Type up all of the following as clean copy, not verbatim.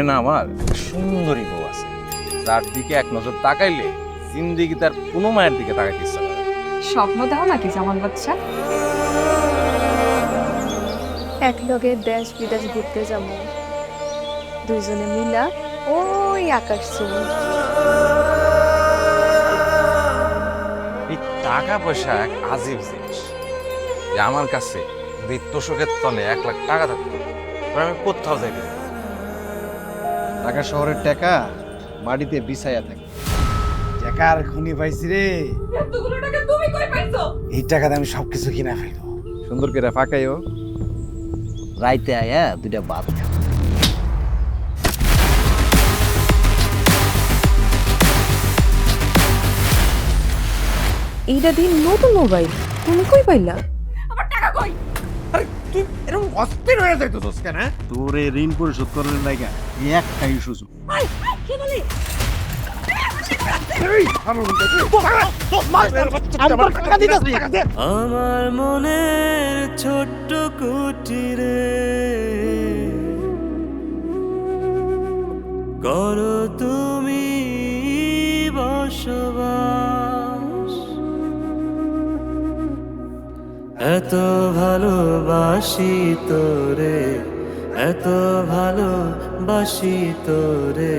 ঘরে না আমার একটা সুন্দরী বউ আছে, যার দিকে এক নজর তাকাইলে জিন্দেগি তার কোনো মায়ের দিকে তাকাইতে ইচ্ছা করে। স্বপ্ন দাও নাকি জামাল বাচ্চা? এক লগে দেশ বিদেশ ঘুরতে যাব, দুইজনে মিলা ওই আকাশ ছবি। এই টাকা পয়সা এক আজীব জিনিস, যে আমার কাছে যদি তোষকের তলে 1 লাখ টাকা থাকতো তবে আমি কোথাও যাইনি। ঢাকা শহরের টাকা মাটিতে বিছাইয়া থাকে। টাকার খুনি পাইছি রে। এতগুলো টাকা তুমি কই পাইছো? এই টাকাতে আমি সবকিছু কিনা ফেলবো। সুন্দর করে ফাঁকাইও, রাইতে আয়া দুইটা ভাত খাও। এইটা দিন নতুন মোবাইল, তুমি কই পাইলা? আমার টাকা কই? আরে তুই এরকম অস্থির হয়ে যাইতেছস কেন? তোরে ঋণ পরিশোধ করার লাগা একটাই সুযোগ। কি বলি? আমার মনের ছোট্ট কুটিরে করো তুমি বসবাস, এত ভালোবাসি তোরে, এত ভালোবাসি তোরে,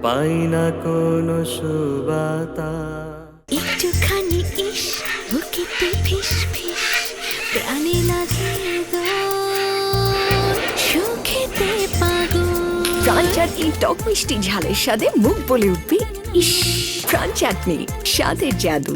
পাই না কোনো সুবাতা। একটুখানি ইস বুকেতে ফিস ফিস, প্রাণে লাগে সুখেতে পাগল। প্রাণ চাটনি টক মিষ্টি ঝালের স্বাদে মুখ বলে উঠবে ইস। প্রাণ চাটনি, স্বাদের জাদু।